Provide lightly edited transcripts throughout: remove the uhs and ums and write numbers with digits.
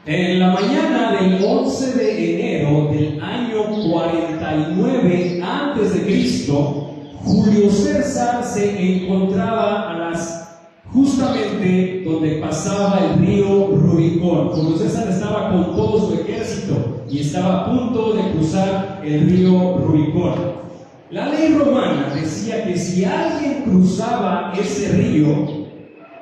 En la mañana del 11 de enero del año 49 a.C., Julio César se encontraba justamente donde pasaba el río Rubicón. Julio César estaba con todo su ejército y estaba a punto de cruzar el río Rubicón. La ley romana decía que si alguien cruzaba ese río,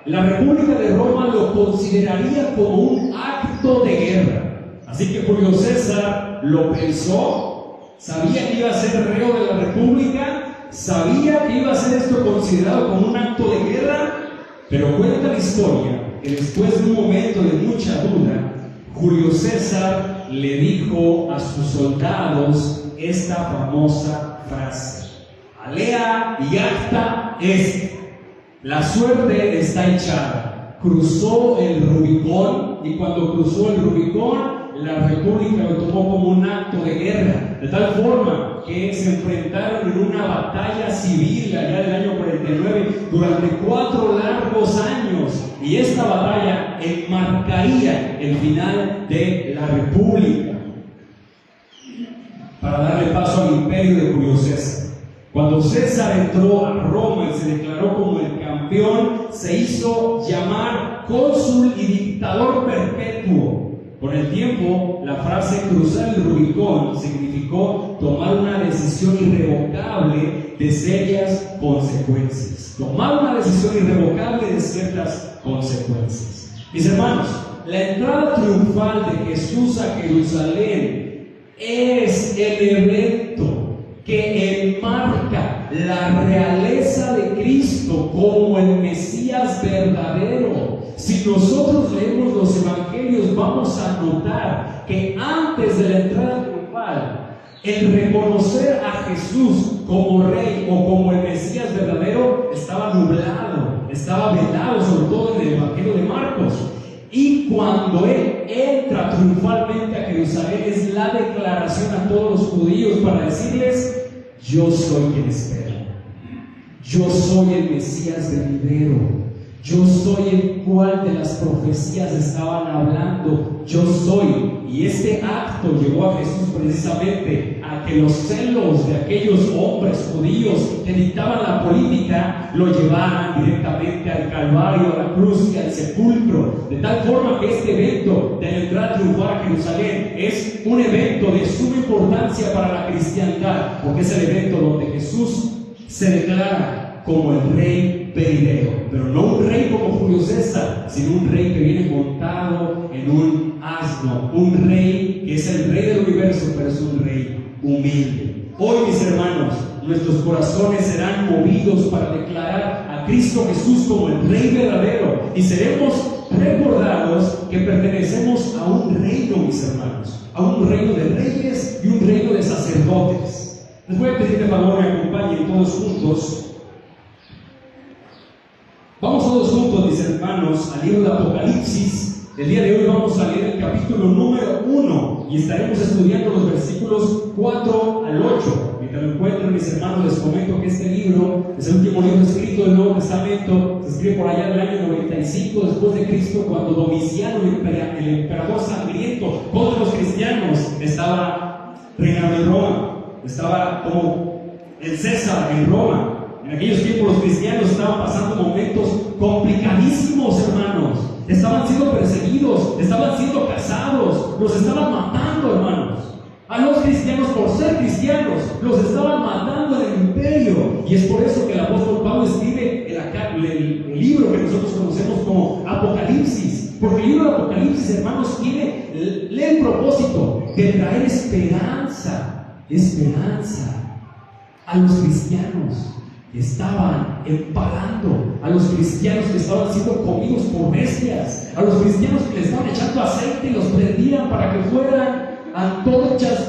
la República de Roma lo consideraría como un acto de guerra. Así que Julio César lo pensó, sabía que iba a ser reo de la República, sabía que iba a ser esto considerado como un acto de guerra, pero cuenta la historia que después de un momento de mucha duda, Julio César le dijo a sus soldados esta famosa frase: alea iacta est. La suerte está echada. Cruzó el Rubicón, y cuando cruzó el Rubicón, la República lo tomó como un acto de guerra, de tal forma que se enfrentaron en una batalla civil allá del año 49 durante 4 largos años, y esta batalla enmarcaría el final de la República para darle paso al imperio de Julio César. Cuando César entró a Roma y se declaró como el campeón, se hizo llamar cónsul y dictador perpetuo. Con el tiempo, la frase cruzar el Rubicón significó tomar una decisión irrevocable de serias consecuencias. Tomar una decisión irrevocable de ciertas consecuencias. Mis hermanos, la entrada triunfal de Jesús a Jerusalén es el evento que enmarca la realeza de Cristo como el Mesías verdadero. Si nosotros leemos los evangelios, vamos a notar que antes de la entrada triunfal, el reconocer a Jesús como Rey o como el Mesías verdadero estaba nublado, estaba velado, sobre todo en el evangelio de Marcos. Y cuando Él entra triunfalmente a Jerusalén, es la declaración a todos los judíos para decirles: yo soy quien espera, yo soy el Mesías venidero, yo soy el cual de las profecías estaban hablando, yo soy. Y este acto llevó a Jesús precisamente a que los celos de aquellos hombres judíos que dictaban la política lo llevaran directamente al Calvario, a la cruz y al sepulcro, de tal forma que este evento de la entrada triunfal a Jerusalén es un evento de suma importancia para la cristiandad, porque es el evento donde Jesús se declara como el Rey venidero, pero no un rey como Julio César, sino un rey que viene montado en un asno, un rey que es el rey del universo, pero es un rey humilde. Hoy, mis hermanos, nuestros corazones serán movidos para declarar a Cristo Jesús como el Rey verdadero, y seremos recordados que pertenecemos a un reino, mis hermanos, a un reino de reyes y un reino de sacerdotes. Les voy a pedir de favor que me acompañen todos juntos. Vamos todos juntos, mis hermanos, al libro de Apocalipsis. El día de hoy vamos a leer el capítulo número 1 y estaremos estudiando los versículos 4 al 8. Mientras lo encuentren, mis hermanos, les comento que este libro es el último libro escrito del Nuevo Testamento. Se escribe por allá del año 95 después de Cristo, cuando Domiciano, el emperador sangriento contra los cristianos, estaba reinando en Roma. Estaba como el César en Roma. En aquellos tiempos los cristianos estaban pasando momentos complicadísimos, hermanos. Estaban siendo perseguidos, estaban siendo cazados, los estaban matando, hermanos. A los cristianos, por ser cristianos, los estaban matando en el imperio. Y es por eso que el apóstol Pablo escribe el libro que nosotros conocemos como Apocalipsis. Porque el libro de Apocalipsis, hermanos, tiene el propósito de traer esperanza a los cristianos que estaban empalando, a los cristianos que estaban siendo comidos por bestias, a los cristianos que le estaban echando aceite y los prendían para que fueran antorchas.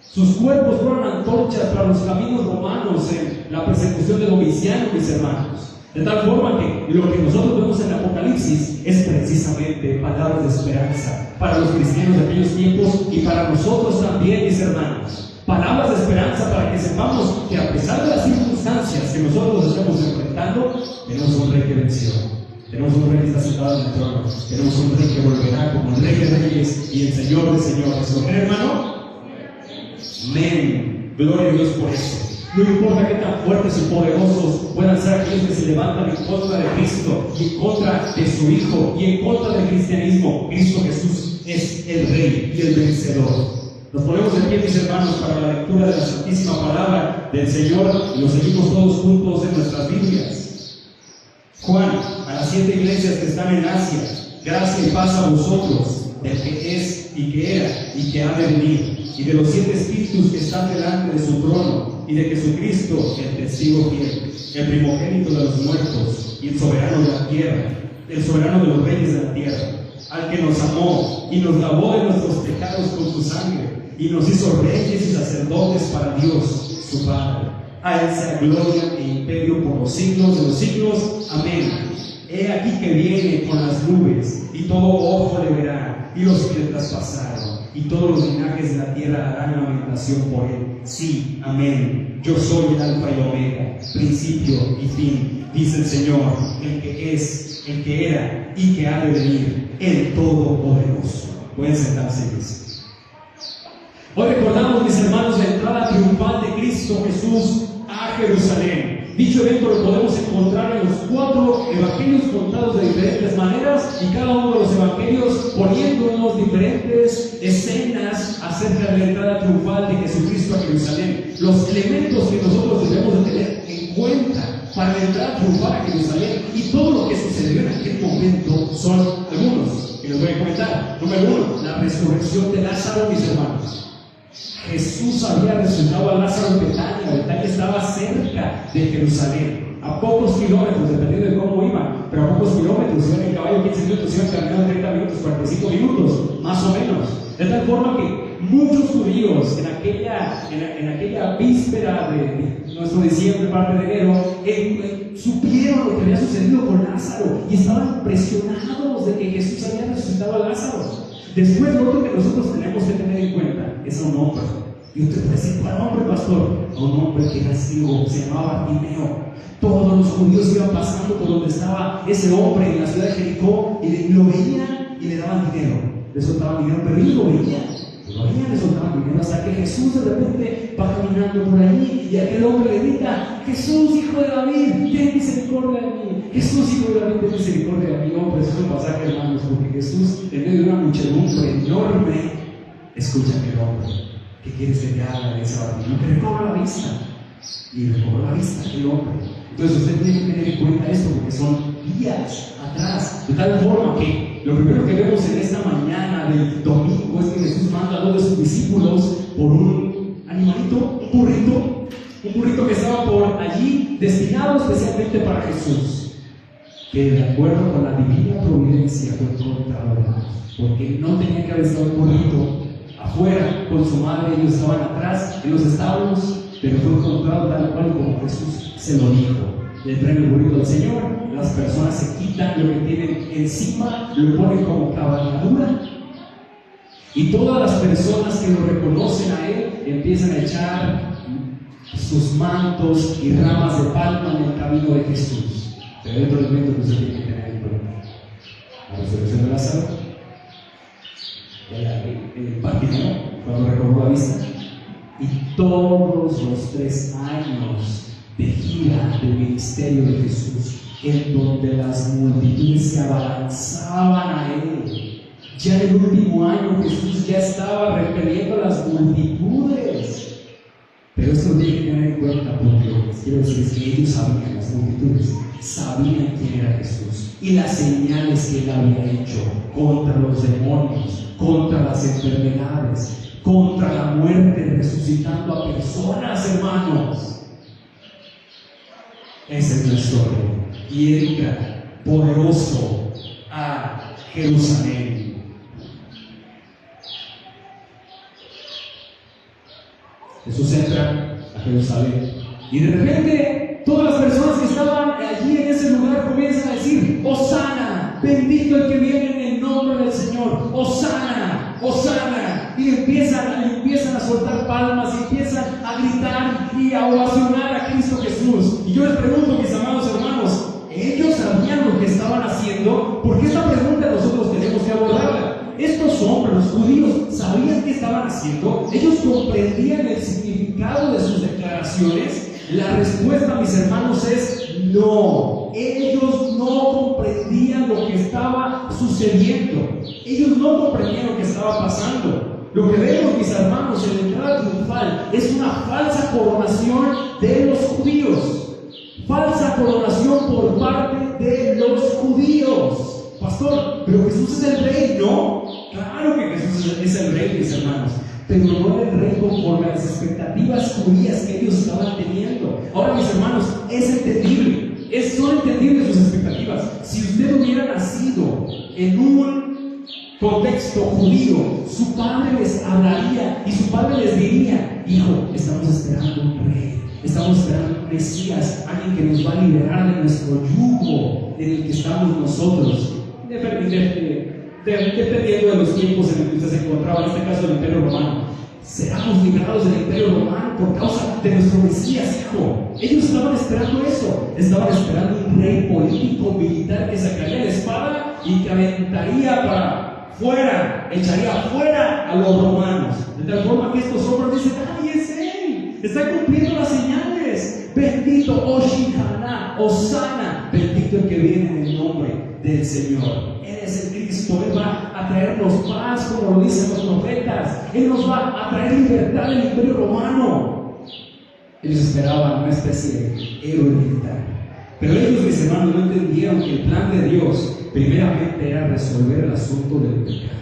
Sus cuerpos fueron antorchas para los caminos romanos en la persecución de Domiciano, mis hermanos. De tal forma que lo que nosotros vemos en el Apocalipsis es precisamente palabras de esperanza para los cristianos de aquellos tiempos y para nosotros también, mis hermanos. Palabras de esperanza para que sepamos que a pesar de las circunstancias que nosotros estamos enfrentando, tenemos un Rey que venció. Tenemos un rey que está sentado en el trono. Tenemos un rey que volverá como el rey de reyes y el señor de señores. ¿Lo cree, hermano? Amén. Gloria a Dios por eso. No importa qué tan fuertes y poderosos puedan ser aquellos que se levantan en contra de Cristo y en contra de su Hijo y en contra del cristianismo. Cristo Jesús es el Rey y el vencedor. Nos ponemos de pie, mis hermanos, para la lectura de la Santísima Palabra del Señor y lo seguimos todos juntos en nuestras Biblias. Juan, a las 7 iglesias que están en Asia, gracia y paz a vosotros, del que es y que era y que ha de venir, y de los 7 espíritus que están delante de su trono, y de Jesucristo, el testigo fiel, el primogénito de los muertos y el soberano de la tierra, el soberano de los reyes de la tierra, al que nos amó y nos lavó de nuestros pecados con su sangre, y nos hizo reyes y sacerdotes para Dios, su Padre. A él sea gloria e imperio por los siglos de los siglos. Amén. He aquí que viene con las nubes, y todo ojo le verá, y los que le traspasaron, y todos los linajes de la tierra harán lamentación por él. Sí, amén. Yo soy el Alfa y Omega, principio y fin, dice el Señor, el que es, el que era y que ha de venir, el Todopoderoso. Pueden sentarse, iglesia. Hoy recordamos, mis hermanos, la entrada triunfal de Cristo Jesús a Jerusalén. Dicho evento lo podemos encontrar en los 4 evangelios contados de diferentes maneras, y cada uno de los evangelios poniéndonos diferentes escenas acerca de la entrada triunfal de Jesucristo a Jerusalén. Los elementos que nosotros debemos de tener en cuenta para la entrada triunfal a Jerusalén y todo lo que sucedió en aquel momento son algunos que les voy a comentar. Número 1, la resurrección de Lázaro, mis hermanos. Jesús había resucitado a Lázaro en Betania. Betania estaba cerca de Jerusalén, a pocos kilómetros, dependiendo de cómo iban, pero a pocos kilómetros. Iban en caballo 15 minutos, iban caminando 30 minutos, 45 minutos, más o menos. De tal forma que muchos judíos en aquella víspera de nuestro diciembre, parte de enero, supieron lo que había sucedido con Lázaro y estaban impresionados de que Jesús había resucitado a Lázaro. Después, lo otro que nosotros tenemos que tener en cuenta es a un hombre. Y usted puede decir, ¿cuál hombre, pastor? A un hombre que era ciego, se llamaba Bartimeo. Todos los judíos iban pasando por donde estaba ese hombre en la ciudad de Jericó y lo veían y le daban dinero. Le soltaban dinero, pero ellos lo veían, le soltaban dinero, hasta que Jesús de repente va caminando por allí y aquel hombre le grita: Jesús, hijo de David, ten misericordia de mí. Jesús, hijo de David, ten misericordia de mí. Oh, precioso pasaje, hermanos, porque Jesús, en medio de una muchedumbre enorme, escucha a aquel hombre: ¿qué quieres que te haga? Le dice a Bartimeo, que recobre la vista. Y recobró la vista aquel hombre. Entonces usted tiene que tener en cuenta esto, porque son días atrás, de tal forma que lo primero que vemos en esta mañana del domingo es que Jesús manda a 2 de sus discípulos por un animalito, un burrito que estaba por allí destinado especialmente para Jesús, que de acuerdo con la divina providencia fue encontrado, porque no tenía que haber estado el burrito afuera con su madre. Ellos estaban atrás en los establos, pero fue encontrado tal cual como Jesús se lo dijo. Le traen el burrito al Señor, las personas se quitan lo que tienen encima, lo ponen como cabalgadura, y todas las personas que lo reconocen a Él empiezan a echar sus mantos y ramas de palma en el camino de Jesús. Pero hay otro elemento que usted tiene que tener en cuenta: la resurrección de Lázaro, el Bartimeo, cuando recobró la vista, y todos los 3 años de gira del ministerio de Jesús, en donde las multitudes se abalanzaban a Él. Ya en el último año Jesús ya estaba repeliendo a las multitudes. Pero esto lo tienen que tener en cuenta, porque lo que quiero decir es que ellos sabían, las multitudes sabían quién era Jesús y las señales que Él había hecho contra los demonios, contra las enfermedades, contra la muerte, resucitando a personas, hermanos. Esa es la historia. Y entra poderoso a Jerusalén. Jesús entra a Jerusalén y de repente todas las personas que estaban allí en ese lugar comienzan a decir: Hosana, bendito el que viene en el nombre del Señor, Hosana, Hosana. Y empiezan a soltar palmas y empiezan a gritar y a ovacionar a Cristo Jesús. Y yo les pregunto, mis amados hermanos, ¿ellos sabían lo que estaban haciendo? judíos sabían qué estaban haciendo, ellos comprendían el significado de sus declaraciones. La respuesta, mis hermanos, es no. Ellos no comprendían lo que estaba sucediendo. Ellos no comprendían lo que estaba pasando. Lo que vemos, mis hermanos, en la entrada triunfal es una falsa coronación de los judíos. Falsa coronación por parte de los judíos. Pastor, pero Jesús es el rey, ¿no? Claro que Jesús es el rey, mis hermanos, pero no el rey conforme a las expectativas judías que ellos estaban teniendo. Ahora, mis hermanos, es entendible, son entendibles sus expectativas. Si usted hubiera nacido en un contexto judío, su padre les hablaría y su padre les diría: hijo, estamos esperando un rey, estamos esperando un Mesías, alguien que nos va a liberar de nuestro yugo en el que estamos nosotros. Dependiendo de los tiempos en los que usted se encontraba, en este caso el Imperio Romano, seremos librados del Imperio Romano por causa de nuestro Mesías, hijo. Ellos estaban esperando eso, estaban esperando un rey político, militar, que sacaría la espada y que aventaría para fuera, echaría fuera a los romanos, de tal forma que estos hombres dicen: ¡ay, es él! Está cumpliendo las señales. Bendito Hosanna, Osana, bendito el que viene en el nombre del Señor. Él es el Cristo. Él va a traernos paz, como lo dicen los profetas. Él nos va a traer libertad del Imperio Romano. Ellos esperaban una especie de héroe militar, pero ellos, mis hermanos, no entendieron que el plan de Dios primeramente era resolver el asunto del pecado.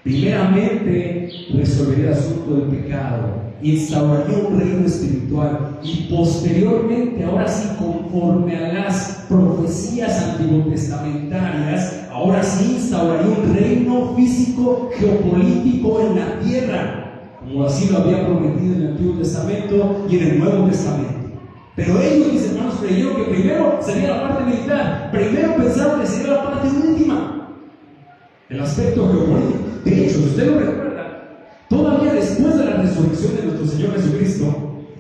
Primeramente resolvería el asunto del pecado, instauraría un reino espiritual y posteriormente, ahora sí, conforme a las profecías antitestamentarias, ahora sí instauraría un reino físico geopolítico en la tierra, como así lo había prometido en el Antiguo Testamento y en el Nuevo Testamento. Pero ellos, mis hermanos, creyeron que primero sería la parte militar, primero pensaron que sería la parte última, el aspecto geopolítico. De hecho, si usted lo recuerda, todavía después de la resurrección de nuestro Señor Jesucristo,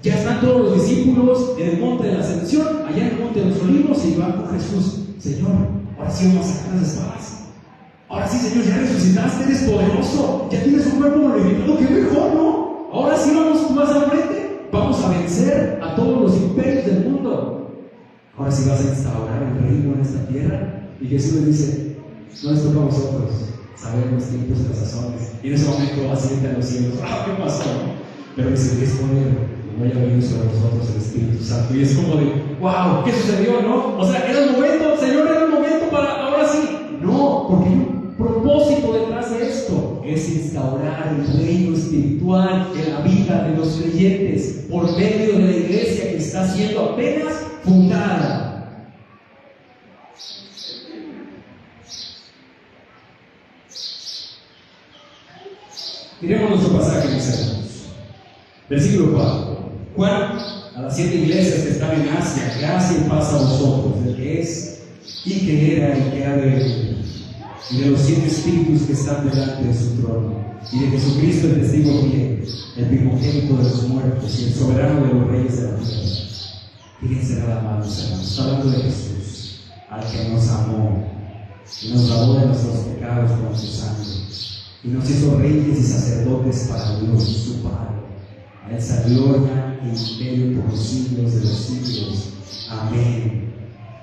ya están todos los discípulos en el monte de la Ascensión, allá en el monte de los Olivos, y van con Jesús: Señor, ahora sí vamos a sacar las espadas. Ahora sí, Señor, ya resucitaste, eres poderoso, ya tienes un cuerpo glorificado, qué mejor, ¿no? Ahora sí vamos más al frente, vamos a vencer a todos los imperios del mundo. Ahora sí vas a instaurar el reino en esta tierra. Y Jesús les dice: no les toca a vosotros saber los tiempos y las sazones. Y en ese momento asciende a los cielos. ¿Qué pasó? Pero dice: es poder, no haya venido sobre vosotros el Espíritu Santo. Y es como de: wow, ¿qué sucedió, no? O sea, era el momento, Señor, era el momento para ahora sí. No, porque hay un propósito detrás de esto: es instaurar el reino espiritual en la vida de los creyentes por medio de la iglesia que está siendo apenas fundada. Miremos nuestro pasaje, mis hermanos. Versículo 4. Juan, a las 7 iglesias que están en Asia: gracia y paz a vosotros, del que es, y que era, y que ha de venir, y de los 7 espíritus que están delante de su trono, y de Jesucristo, el testigo fiel, el primogénito de los muertos y el soberano de los reyes de la tierra. Fíjense nada más, mis hermanos, está hablando de Jesús, al que nos amó y nos lavó de nuestros pecados con su sangre, y nos hizo reyes y sacerdotes para Dios, su Padre. A Él sea gloria e imperio por los siglos de los siglos. Amén.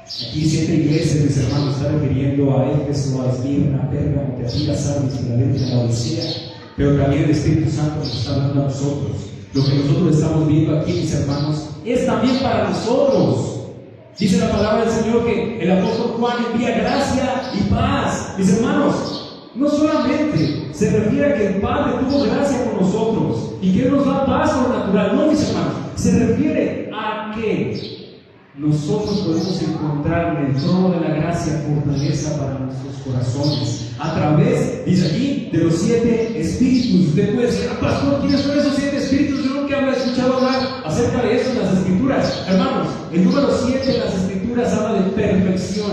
Aquí 7 iglesias, mis hermanos, está refiriendo a Éfeso, a Esmirna, Pérgamo, Teatira, Sardis, Filadelfia, la Odisea, pero también el Espíritu Santo nos está hablando a nosotros. Lo que nosotros estamos viendo aquí, mis hermanos, es también para nosotros. Dice la palabra del Señor que el apóstol Juan envía gracia y paz. Mis hermanos, no solamente se refiere a que el Padre tuvo gracia con nosotros y que Él nos da paz sobrenatural, no, mis hermanos, se refiere a que nosotros podemos encontrar en el trono de la gracia fortaleza para nuestros corazones a través, dice aquí, de los 7 espíritus. Usted puede decir: pastor, ¿quiénes son esos 7 espíritus? Yo nunca había escuchado hablar acerca de eso en las Escrituras. Hermanos, el número 7 en las Escrituras habla de perfección,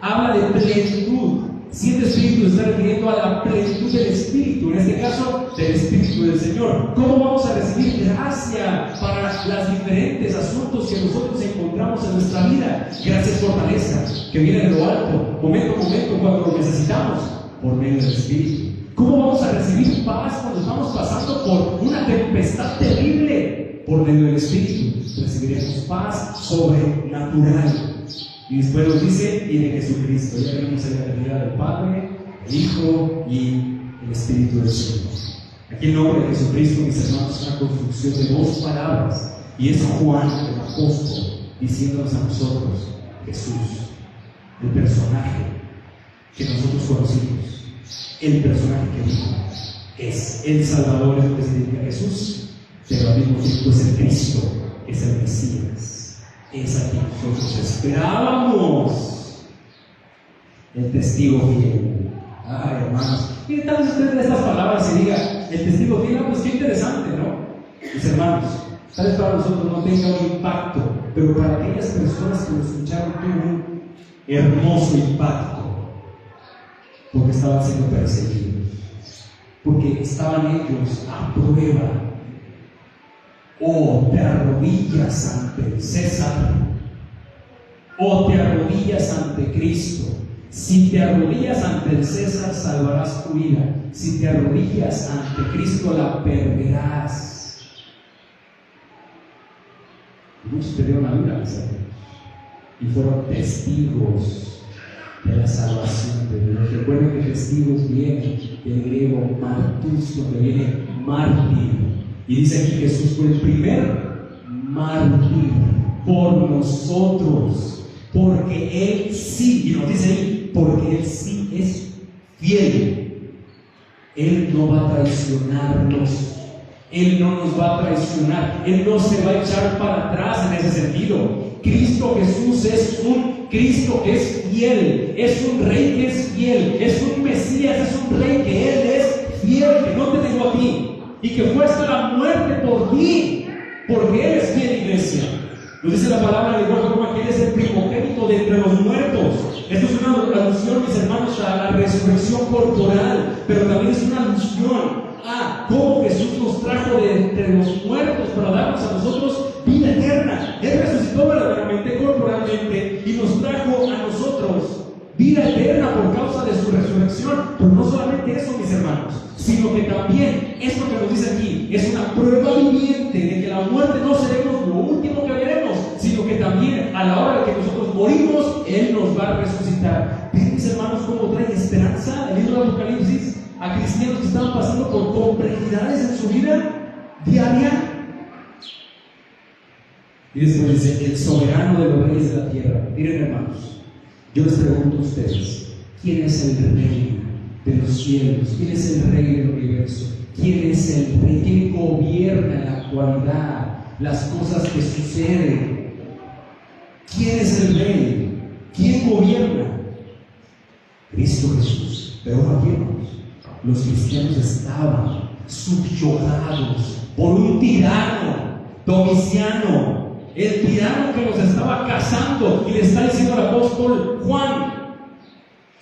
habla de plenitud. 7 espíritus está refiriendo a la plenitud del Espíritu, en este caso del Espíritu del Señor. ¿Cómo vamos a recibir gracia para los diferentes asuntos que nosotros encontramos en nuestra vida? Gracia es fortaleza, que viene de lo alto, momento a momento, cuando lo necesitamos, por medio del Espíritu. ¿Cómo vamos a recibir paz cuando estamos pasando por una tempestad terrible? Por medio del Espíritu recibiremos paz sobrenatural. Y después nos dice, y de Jesucristo. Ya tenemos en la eternidad del Padre, el Hijo y el Espíritu del Señor. Aquí el nombre de Jesucristo, mis hermanos, es una construcción de dos palabras. Y es Juan, el apóstol, diciéndonos a nosotros, Jesús, el personaje que nosotros conocimos, el personaje que dijo, es el Salvador, es lo que significa Jesús, pero al mismo tiempo es el Cristo, es el Mesías, es a quien nosotros esperábamos, el testigo fiel. Ay, hermanos, y tal vez usted de estas palabras y diga, el testigo fiel, pues qué interesante, ¿no? Mis hermanos, tal vez para nosotros no tenga un impacto, pero para aquellas personas que lo escucharon tuvo un hermoso impacto, porque estaban siendo perseguidos, porque estaban ellos a prueba. O te arrodillas ante el César, o te arrodillas ante Cristo. Si te arrodillas ante el César, salvarás tu vida. Si te arrodillas ante Cristo, la perderás. Muchos perdieron la vida, mis hermanos, y fueron testigos de la salvación de Dios. Recuerden que testigos viene del griego martus, donde viene mártir. Y dice aquí que Jesús fue el primer mártir por nosotros, porque Él sí, y nos dice ahí, porque Él sí es fiel. Él no va a traicionarnos. Él no nos va a traicionar. Él no se va a echar para atrás en ese sentido. Cristo Jesús es un Cristo que es fiel, es un Rey que es fiel, es un Mesías, es un Rey que Él es fiel, que no te dejó a ti y que fue hasta la muerte por ti, porque Él es fiel, iglesia. Nos dice la palabra de igual forma que Él es el primogénito de entre los muertos. Esto es una alusión, mis hermanos, a la resurrección corporal, pero también es una alusión a cómo Jesús nos trajo de entre los muertos para darnos a nosotros vida eterna. Él resucitó verdaderamente, corporalmente, y nos trajo a nosotros vida eterna por causa de su resurrección. Pero no solamente eso, mis hermanos, sino que también esto que nos dice aquí es una prueba viviente de que la muerte no seremos lo último que veremos, sino que también a la hora de que nosotros morimos, Él nos va a resucitar. ¿Ven, mis hermanos, cómo trae esperanza el libro de Apocalipsis a cristianos que estaban pasando por complejidades en su vida diaria? Y después dice, el soberano de los reyes de la tierra. Miren, hermanos, yo les pregunto a ustedes, ¿quién es el rey de los cielos? ¿Quién es el rey del universo? ¿Quién es el rey? ¿Quién gobierna en la actualidad las cosas que suceden? ¿Quién es el rey? ¿Quién gobierna? Cristo Jesús. Pero aquí, hermanos, los cristianos estaban subyugados por un tirano, Domiciano, el tirano que los estaba cazando, y le está diciendo al apóstol Juan,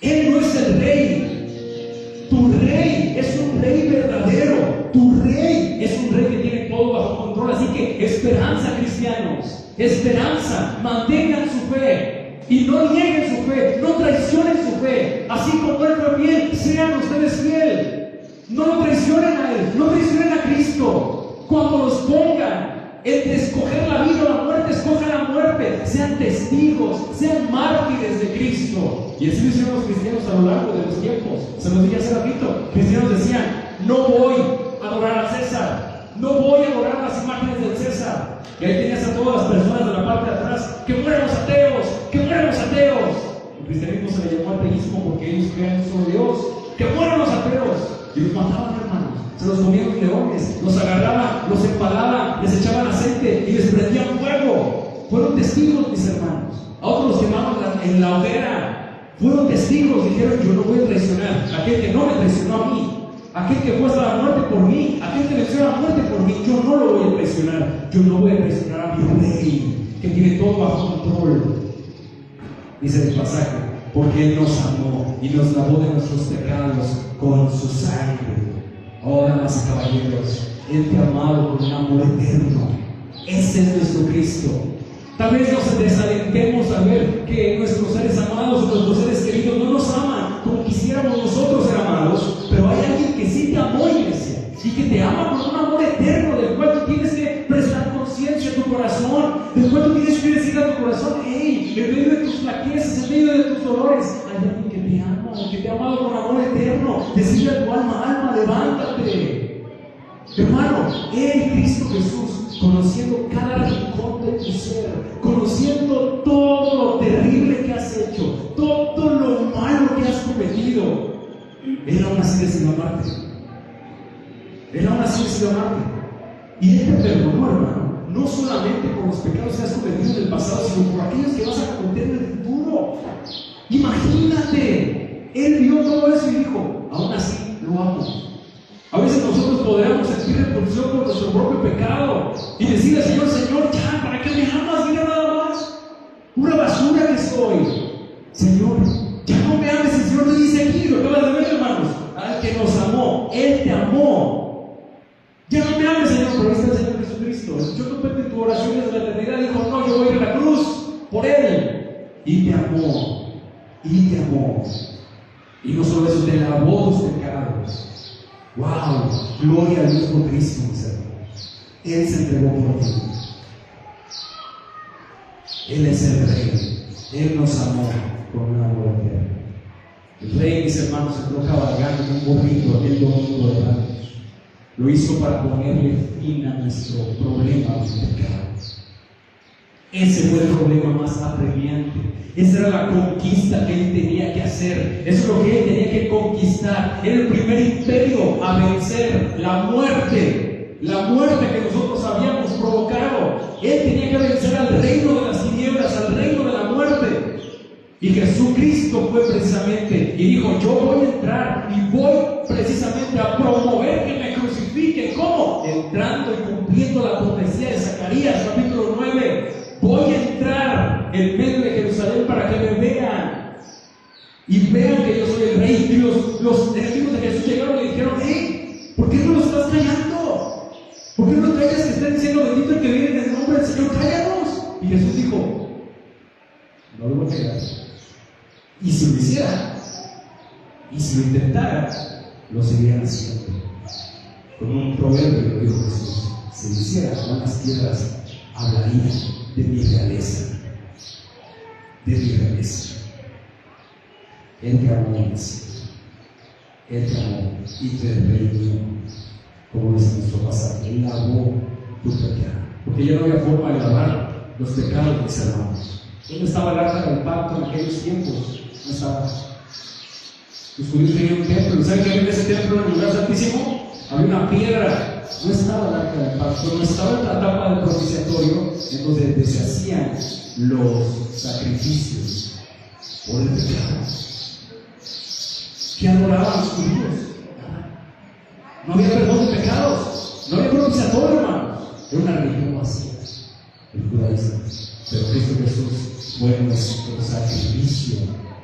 Él no es el rey. Tu rey es un rey verdadero. Tu rey es un rey que tiene todo bajo control. Así que esperanza, cristianos, esperanza. Mantengan su fe y no nieguen su fe, no traicionen su fe. Así como Él fue fiel, sean ustedes fiel. No lo traicionen a Él, no traicionen a Cristo. Cuando los pongan entre escoger la vida o la muerte, escojan la muerte. Sean testigos, sean mártires de Cristo. Y así lo hicieron los cristianos a lo largo de los tiempos. Se los dije hace ratito. Cristianos decían, no voy a adorar al César, no voy a adorar las imágenes del César. Y ahí tenías a todas las personas de la parte de atrás, que mueran los ateos, que mueran los ateos. El cristianismo se le llamó ateísmo porque ellos creían en solo Dios. Que mueran los ateos. Y los mataban, hermanos. Se los comían los leones, los agarraban, los empalaban, les echaban aceite y les prendían fuego. Fueron testigos, mis hermanos. A otros los quemaban en la hoguera. Fueron testigos, dijeron, yo no voy a traicionar a aquel que no me traicionó a mí, aquel que fue hasta la muerte por mí, aquel que venció la muerte por mí. Yo no lo voy a traicionar. Yo no voy a traicionar a mi rey, que tiene todo bajo control. Dice el pasaje, porque Él nos amó y nos lavó de nuestros pecados con su sangre. Oh, damas y caballeros, Él te ha amado con un amor eterno. Ese es nuestro Cristo. Tal vez nos desalentemos al ver que nuestros seres amados o nuestros seres queridos no nos aman como quisiéramos nosotros ser amados, pero hay alguien y que te ama con un amor eterno, del cual tú tienes que prestar conciencia a tu corazón, del cual tú tienes que decir a tu corazón: hey, en medio de tus flaquezas, en medio de tus dolores, hay alguien que te ama, que te ha amado con amor eterno. Decirle a tu alma: levántate. Hermano, Cristo Jesús, conociendo cada rincón de tu ser, conociendo todo lo terrible que has hecho, todo lo malo que has cometido, Él aún así decidió amarte. Él aún así decidió amarte. Y Él te perdonó, hermano, no solamente por los pecados que has cometido en el pasado, sino por aquellos que vas a cometer en el futuro. Imagínate, Él vio todo eso y dijo: aún así lo amo. A veces nosotros podríamos sentir repulsión por nuestro propio pecado y decirle al Señor: Señor, ya, ¿para qué me amas? Mira nada más, una basura que soy. Señor, ya no me ames. El Señor te dice aquí, lo acabas de ver, hermanos: al que nos amó, Él te amó. Ya no me ames, Señor, pero ahí está el Señor Jesucristo. Escuchó tu oración desde la eternidad. Dijo: no, yo voy a ir a la cruz por Él. Y te amó, y te amó. Y no solo eso, te lavó tus pecados. ¡Wow! Gloria a Dios por Cristo, mis hermanos. Él se entregó por ti. Él es el Rey. Él nos amó con un amor eterno. El Rey, mis hermanos, entró cabalgando en un burrito aquel domingo de Ramos. Lo hizo para ponerle fin a nuestro problema de pecado. Ese fue el problema más apremiante. Esa era la conquista que Él tenía que hacer. Eso es lo que Él tenía que conquistar. Era el primer imperio a vencer: la muerte. La muerte que nosotros habíamos provocado. Él tenía que vencer al reino de las tinieblas, al reino de la muerte. Y Jesucristo fue precisamente y dijo: yo voy a entrar y voy precisamente a promover que me crucifiquen. ¿Cómo? Entrando y cumpliendo la profecía de Zacarías capítulo 9. Voy a entrar en medio de Jerusalén para que me vean y vean que yo soy el Rey. Y los enemigos de Jesús llegaron y le dijeron: hey, ¿por qué no los estás callando? ¿Por qué no callas que están diciendo bendito el que viene en el nombre del Señor? ¡Cállanos! Y Jesús dijo: no lo voy a callar. Y si lo hiciera, y si lo intentara, lo seguirían haciendo. Con un proverbio lo dijo Jesús: si lo hiciera, con las tierras hablarían de mi realeza, de mi realeza. Él te amó, Él te amó y te redimió, como dice nuestro pasaje. Él lavó tu pecado, porque ya no había forma de lavar los pecados de mis hermanos. ¿Dónde estaba el arca del pacto en aquellos tiempos? No estaba. Los judíos tenían un templo, ¿y saben que había en ese templo, en el lugar santísimo? Había una piedra. No estaba el arca del pacto, no estaba en la tapa del propiciatorio, en donde se hacían los sacrificios por el pecado. ¿Qué adoraban los judíos? No había perdón de pecados, no había propiciatorio, hermanos. Era una religión vacía, el judaísmo. Pero Cristo Jesús fue nuestro sacrificio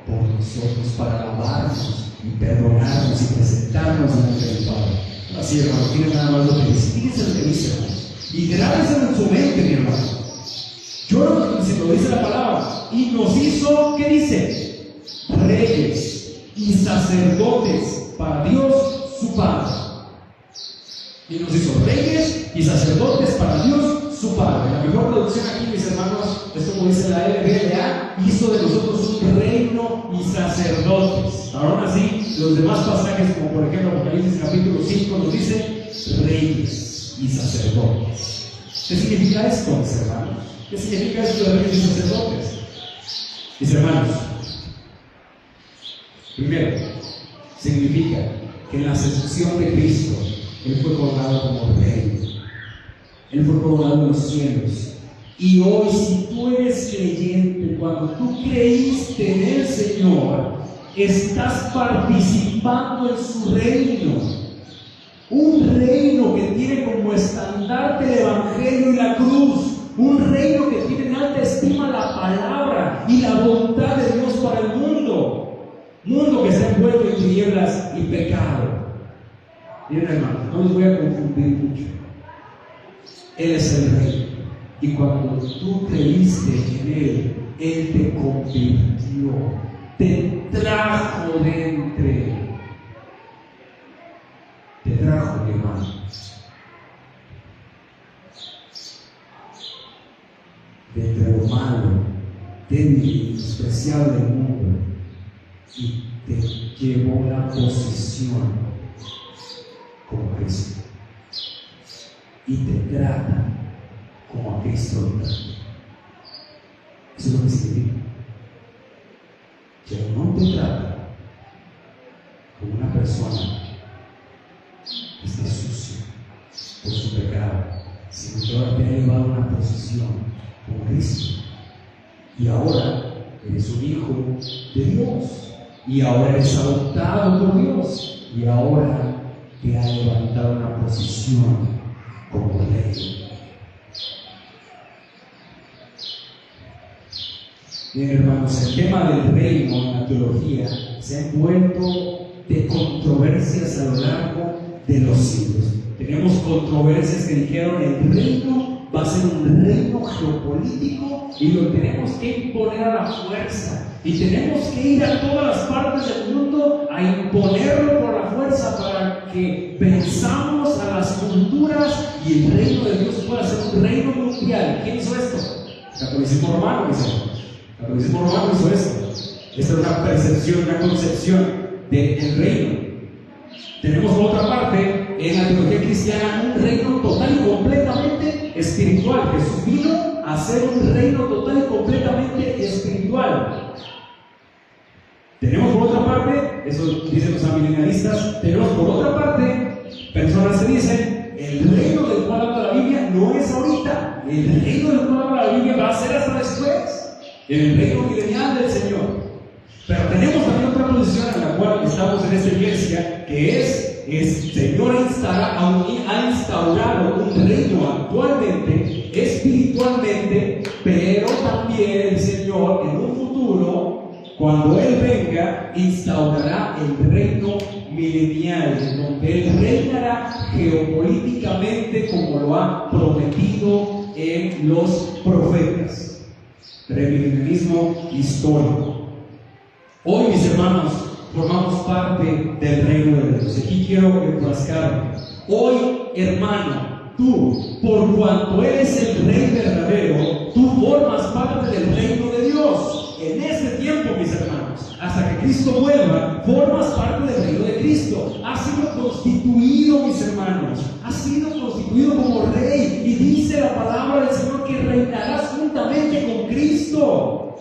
por nosotros, para lavarnos y perdonarnos y presentarnos delante del Padre. Así, hermano, tiene nada más lo que dice. Fíjense lo que dice, hermano. Y grábenselo en su mente, mi hermano. Yo no, si lo dice la palabra. Y nos hizo, ¿qué dice? Reyes y sacerdotes para Dios su Padre. Y nos hizo reyes y sacerdotes para Dios su Padre. La mejor traducción aquí, mis hermanos, es como dice la LBLA: hizo de nosotros un reino y sacerdotes. Ahora sí, los demás pasajes, como por ejemplo Apocalipsis capítulo 5, nos dice reyes y sacerdotes. ¿Qué significa esto, mis hermanos? ¿Qué significa esto de reyes y sacerdotes? Mis hermanos, primero, significa que en la ascensión de Cristo, Él fue coronado como rey. Él fue coronado en los cielos. Y hoy, si tú eres creyente, cuando tú creíste en el Señor, estás participando en su reino. Un reino que tiene como estandarte el Evangelio y la cruz. Un reino que tiene en alta estima la palabra y la voluntad de Dios para el mundo. Mundo que está envuelto en tinieblas y pecado. Miren, hermanos, no les voy a confundir mucho. Él es el Rey. Y cuando tú creíste en Él, Él te convirtió, te trajo de entre. Te trajo, mi hermano. malo, débil y despreciable del mundo, y te llevó la posición como Cristo, y te trata como a Cristo lo trata. Eso es lo que significa. Que no te trata como una persona que está sucia por su pecado, sino que ahora te ha llevado a una posición como Cristo. Y ahora eres un hijo de Dios, y ahora eres adoptado por Dios, y ahora te ha levantado a una posición como rey. Bien, hermanos, el tema del reino en la teología se ha envuelto de controversias a lo largo de los siglos. Tenemos controversias que dijeron el reino va a ser un reino geopolítico y lo tenemos que imponer a la fuerza. Y tenemos que ir a todas las partes del mundo a imponerlo por la fuerza para que venzamos a las culturas y el reino de Dios pueda ser un reino mundial. ¿Quién hizo esto? El catolicismo romano, mis hermanos. El catolicismo romano hizo esto. Esta es una percepción, una concepción del reino. Tenemos por otra parte en la teología cristiana un reino total y completamente espiritual. Jesús vino a ser un reino total y completamente espiritual. Tenemos por otra parte, eso dicen los amilenialistas, tenemos por otra parte personas que dicen el reino del cual habla la Biblia no es ahorita, el reino del cual habla la Biblia va a ser hasta después, el reino milenial del Señor. Pero tenemos también otra posición en la cual estamos en esta iglesia, que es el Señor ha instaurado un reino actualmente, espiritualmente, pero también el Señor en un futuro, cuando Él venga, instaurará el reino milenial, donde Él reinará geopolíticamente como lo ha prometido en los profetas. Premilenialismo histórico. Hoy, mis hermanos, formamos parte del reino de Dios. Aquí quiero enfrascarme. Hoy, hermano, tú, por cuanto eres el rey verdadero, tú formas parte del reino de Dios. En este tiempo, mis hermanos, hasta que Cristo vuelva, formas parte del reino de Cristo. Has sido constituido, mis hermanos. Has sido constituido como rey. Y dice la palabra del Señor que reinarás juntamente con Cristo.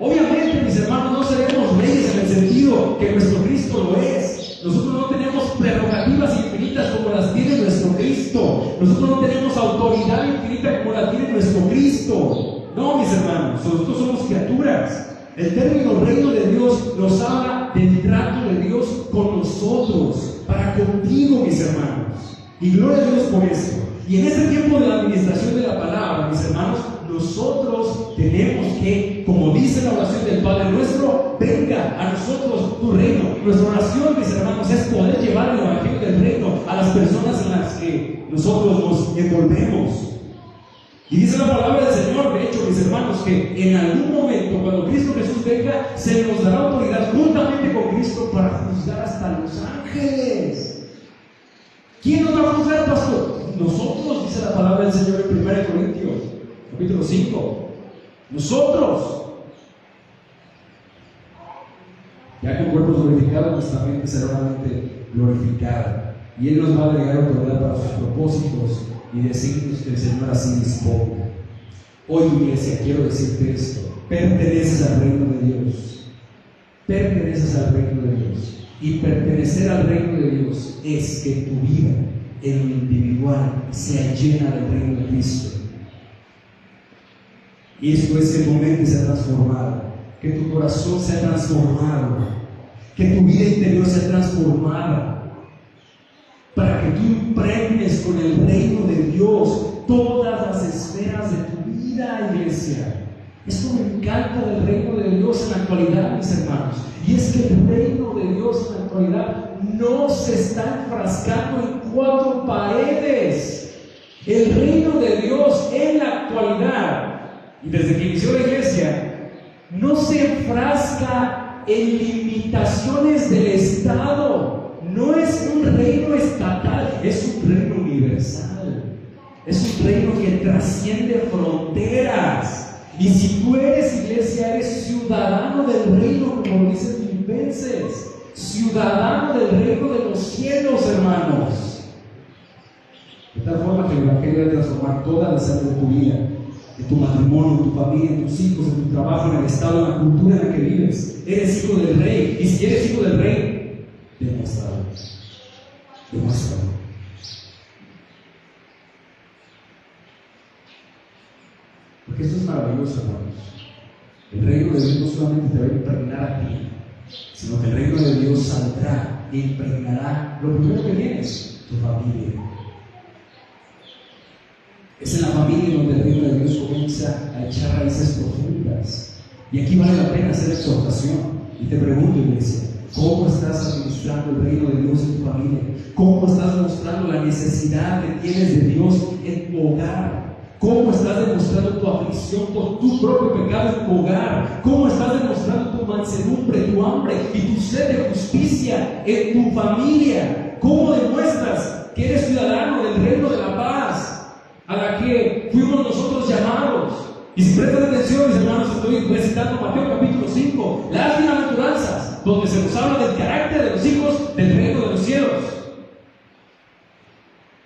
Obviamente, mis hermanos, no seremos reyes en el sentido que nuestro Cristo lo es. Nosotros no tenemos prerrogativas infinitas como las tiene nuestro Cristo. Nosotros no tenemos autoridad infinita como la tiene nuestro Cristo. No, mis hermanos, nosotros somos criaturas. El término reino de Dios nos habla del trato de Dios con nosotros, para contigo, mis hermanos. Y gloria a Dios por eso. Y en este tiempo de la administración de la palabra, mis hermanos, nosotros tenemos que, como dice la oración del Padre nuestro, venga a nosotros tu reino. Nuestra oración, mis hermanos, es poder llevar el evangelio del reino a las personas en las que nosotros nos envolvemos. Y dice la palabra del Señor, de hecho, mis hermanos, que en algún momento, cuando Cristo Jesús venga, se nos dará autoridad juntamente con Cristo para juzgar hasta los ángeles. ¿Quién nos va a juzgar, pastor? Nosotros, dice la palabra del Señor en 1 Corintios, capítulo 5. Nosotros. Ya con cuerpos glorificados, nuestra mente será una mente glorificada. Y Él nos va a agregar autoridad para sus propósitos y designios que el Señor así disponga. Hoy, iglesia, quiero decirte esto: perteneces al reino de Dios. Perteneces al reino de Dios. Y pertenecer al reino de Dios es que tu vida en lo individual sea llena del reino de Cristo. Y esto es que tu mente sea transformada, que tu corazón sea transformado, que tu vida interior sea transformada, para que tú impregnes con el reino de Dios todas las esferas de tu vida, iglesia. Esto me encanta del reino de Dios en la actualidad, mis hermanos. Y es que el reino de Dios en la actualidad no se está enfrascando en 4 paredes. El reino de Dios en la actualidad, y desde que inició la iglesia, no se enfrasca en limitaciones del Estado. No es un reino estatal, es un reino universal. Es un reino que trasciende fronteras. Y si tú eres iglesia, eres ciudadano del reino, como lo dice Filipenses, ciudadano del reino de los cielos, hermanos. De tal forma que el Evangelio debe transformar toda la áreas de tu vida, de tu matrimonio, de tu familia, de tus hijos, de tu trabajo, en el estado, en la cultura en la que vives. Eres hijo del rey, y si eres hijo del rey, demuéstralo. Demuéstralo. Porque esto es maravilloso, hermanos. El reino de Dios no solamente te va a impregnar a ti, sino que el reino de Dios saldrá e impregnará lo primero que tienes, tu familia. Es en la familia donde el reino de Dios comienza a echar raíces profundas. Y aquí vale la pena hacer exhortación. Y te pregunto, iglesia, ¿cómo estás administrando el reino de Dios en tu familia? ¿Cómo estás mostrando la necesidad que tienes de Dios en tu hogar? ¿Cómo estás demostrando tu aflicción por tu propio pecado en tu hogar? ¿Cómo estás demostrando tu mansedumbre, tu hambre y tu sed de justicia en tu familia? ¿Cómo demuestras que eres ciudadano del reino de la paz a la que fuimos nosotros llamados? Y si prestan atención, mis hermanos, estoy recitando Mateo capítulo 5, las bienaventuranzas, donde se nos habla del carácter de los hijos del reino de los cielos.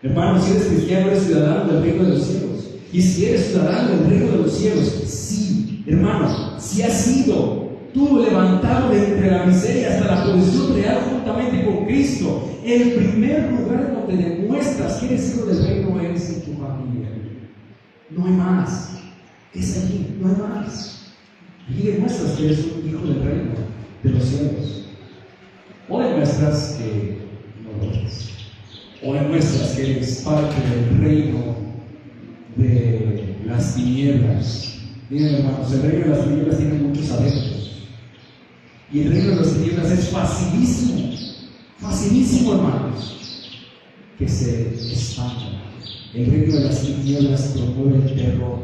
Hermanos, si eres cristiano, eres ciudadano del reino de los cielos. Y si eres ciudadano del reino de los cielos, sí, hermano, si has sido tú levantado de entre la miseria hasta la posición real juntamente con Cristo, el primer lugar donde demuestras que eres hijo del reino es en tu familia. No hay más. Es allí, no hay más. Allí demuestras que eres un hijo del reino de los cielos. O demuestras que no lo eres. O demuestras que eres parte del reino de las tinieblas. Miren, hermanos, el reino de las tinieblas tiene muchos adeptos. Y el reino de las tinieblas es facilísimo, hermanos, que se expanda. El reino de las tinieblas promueve el terror.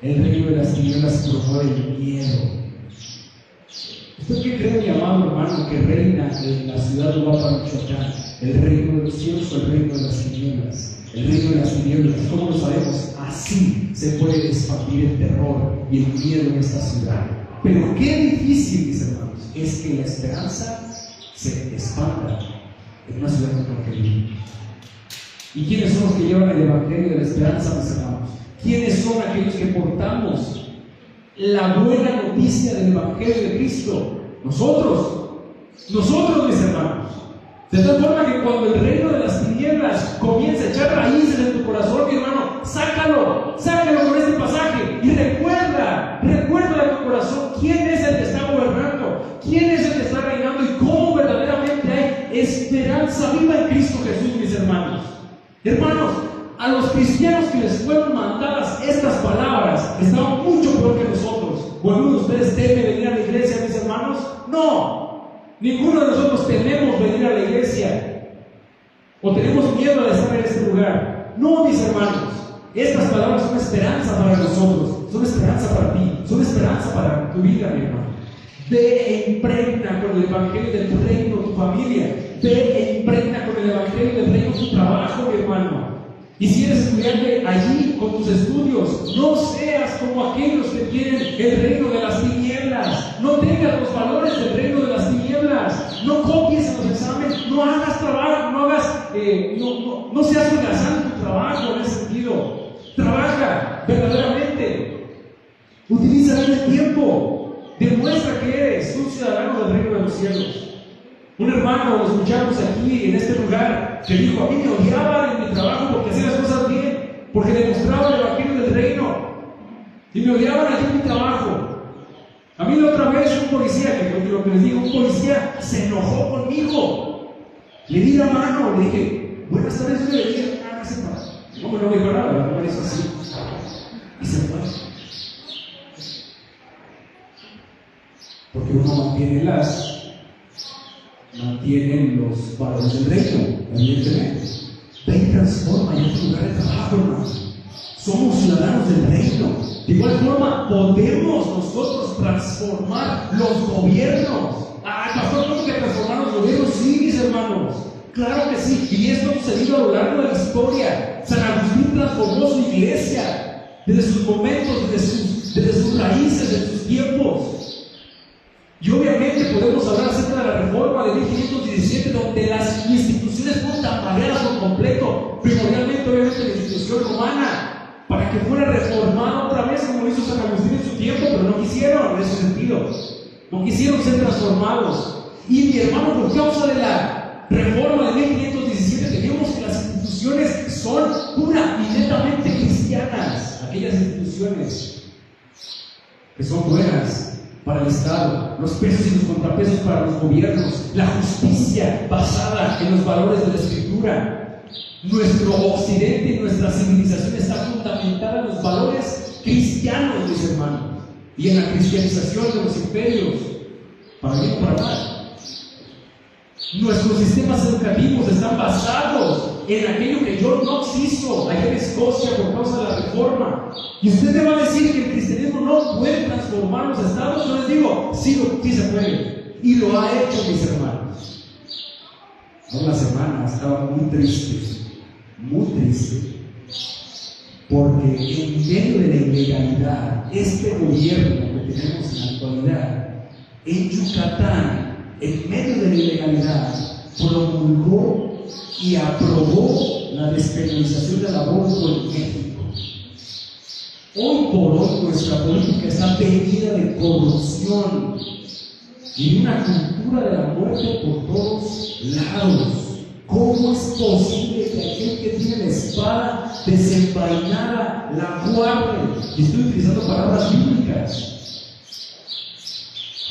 El reino de las tinieblas promueve el miedo. ¿Usted qué cree, mi amado hermano, que reina en la ciudad de Uruapan, Michoacán? ¿El reino de los cielos o el reino de las tinieblas? El reino de las tinieblas, ¿cómo lo sabemos? Así se puede expandir el terror y el miedo en esta ciudad. Pero qué difícil, mis hermanos, es que la esperanza se expanda en una ciudad como Evangelio. ¿Y quiénes son los que llevan el evangelio de la esperanza, mis hermanos? ¿Quiénes son aquellos que portamos la buena noticia del evangelio de Cristo? Nosotros, mis hermanos. De tal forma que cuando el reino de las tinieblas comienza a echar raíces en tu corazón, mi hermano, sácalo con este pasaje y recuerda de tu corazón quién es el que está gobernando, quién es el que está reinando y cómo verdaderamente hay esperanza viva en Cristo Jesús, mis hermanos. Hermanos, a los cristianos que les fueron mandadas estas palabras estaban mucho peor que nosotros. ¿O alguno de ustedes teme venir a la iglesia, mis hermanos? No. Ninguno de nosotros tememos venir a la iglesia o tenemos miedo de estar en este lugar. No, mis hermanos, estas palabras son esperanza para nosotros, son esperanza para ti, son esperanza para tu vida, mi hermano. Ve e impregna con el evangelio del reino tu familia, ve e impregna con el evangelio del reino tu trabajo, mi hermano. Y si eres estudiante allí con tus estudios, no seas como aquellos que tienen el reino de las tinieblas. No tengas los valores del reino de las tinieblas. No copies en los exámenes. No hagas trabajo, no seas holgazán en tu trabajo en ese sentido. Trabaja verdaderamente. Utiliza bien el tiempo. Demuestra que eres un ciudadano del reino de los cielos. Un hermano, lo escuchamos aquí en este lugar, que dijo: a mí me odiaban en mi trabajo porque hacía las cosas bien, porque demostraba el evangelio del reino, y me odiaban aquí en mi trabajo. A mí la otra vez un policía, que lo que les digo, un policía se enojó conmigo, le di la mano, le dije: buenas tardes, yo le dije: no me dijo nada, no me hizo así, y se fue. Porque uno mantienen los valores del reino, evidentemente. Ve y transforma en otro lugar de trabajo, hermano. Somos ciudadanos del reino. De igual forma, podemos nosotros transformar los gobiernos. Pastor, ¿cómo que transformar los gobiernos? Sí, mis hermanos. Claro que sí. Y esto ha sucedido a lo largo de la historia. San Agustín transformó su iglesia. desde sus momentos, desde sus raíces, desde sus tiempos. Y obviamente podemos hablar acerca de la reforma de 1517, donde las instituciones fueron tambaleadas por completo, primordialmente obviamente la institución romana, para que fuera reformada otra vez como lo hizo San Agustín en su tiempo, pero no quisieron en ese sentido, no quisieron ser transformados. Y mi hermano, por causa de la reforma de 1517, tenemos que las instituciones son pura y netamente cristianas, aquellas instituciones que son buenas para el Estado, los pesos y los contrapesos para los gobiernos, la justicia basada en los valores de la Escritura. Nuestro occidente y nuestra civilización está fundamentada en los valores cristianos, mis hermanos, y en la cristianización de los imperios, para bien o para mal. Nuestros sistemas educativos están basados en aquello que John Knox hizo allá en Escocia por causa de la reforma. Y usted me va a decir que el cristianismo no puede transformar los estados. Yo les digo, sí se puede. Y lo ha hecho, mis hermanos. Hace una semana estaba muy triste, porque en medio de la ilegalidad, este gobierno que tenemos en la actualidad, en Yucatán, en medio de la ilegalidad, promulgó y aprobó la despenalización del aborto en México. Hoy por hoy nuestra política está teñida de corrupción y una cultura de la muerte por todos lados. ¿Cómo es posible que aquel que tiene la espada desenvainara la guarde? Y estoy utilizando palabras bíblicas.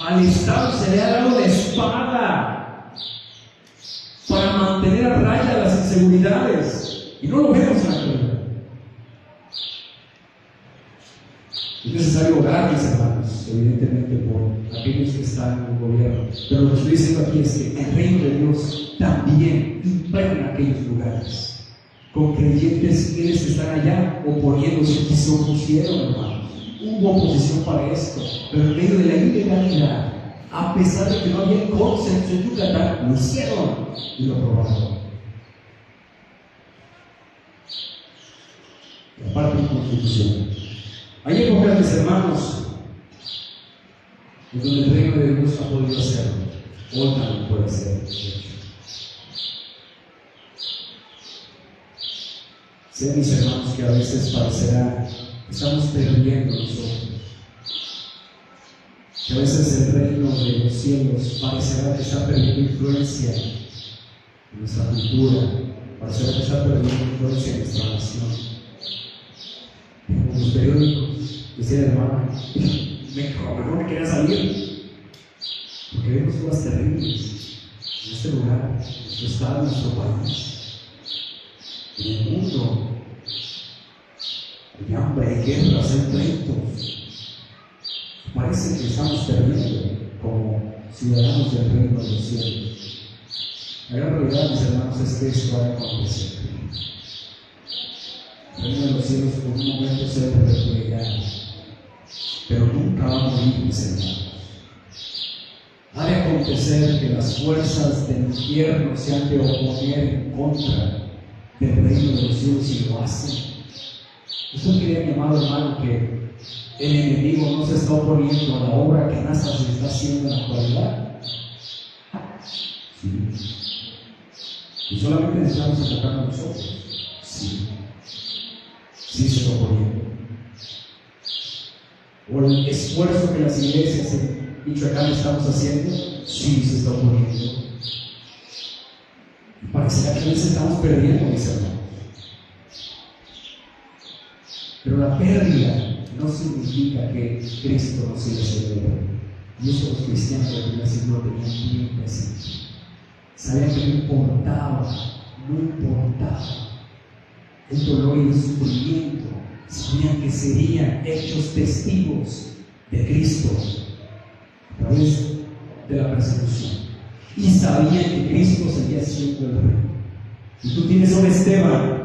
Al Estado se le ha dado la espada para mantener a raya las inseguridades, y no lo vemos en la actualidad. Es necesario orar, mis hermanos, evidentemente por aquellos que están en el gobierno, pero lo que estoy diciendo aquí es que el reino de Dios también impregna aquellos lugares, con creyentes quienes están allá oponiéndose y se opusieron, hermanos. Hubo oposición para esto, pero en medio de la ilegalidad, a pesar de que no había consenso en Yucatán, lo hicieron y lo aprobaron. La parte de constitución. Hay épocas, mis hermanos, en donde el reino de Dios ha podido hacerlo, hoy también puede ser. Sé, mis hermanos, que a veces parecerá estamos perdiendo nosotros, que a veces el reino de los cielos parecerá que está perdiendo influencia en nuestra cultura, parecerá que está perdiendo influencia en nuestra nación. En los periódicos, decía el hermano, mejor me quería salir, porque vemos cosas terribles en este lugar, en nuestro estado, en nuestro país, en el mundo. Hay hambre, hay guerras, hay pleitos. Parece que estamos perdiendo como ciudadanos del reino de los cielos. La gran realidad, mis hermanos, es que esto va a acontecer. El reino de los cielos por un momento se debe replegar, pero nunca va a morir, mis hermanos. Ha de acontecer que las fuerzas del infierno se han de oponer en contra del reino de los cielos y lo hacen. ¿Usted cree, mi amado hermano, que el enemigo no se está oponiendo a la obra que NASA se está haciendo en la actualidad? Sí. Y solamente necesitamos atacar nosotros. Sí. Sí se está oponiendo. O el esfuerzo que las iglesias en Michoacán estamos haciendo, sí se está oponiendo. Y parecerá que a veces estamos perdiendo, mis hermanos. Pero la pérdida no significa que Cristo no siga siendo rey. Y eso los cristianos del primer siglo tenían bien presente. Sabían que no importaba el dolor y el sufrimiento. Sabían que serían hechos testigos de Cristo a través de la persecución. Y sabían que Cristo seguía siendo el rey. Y tú tienes a un Esteban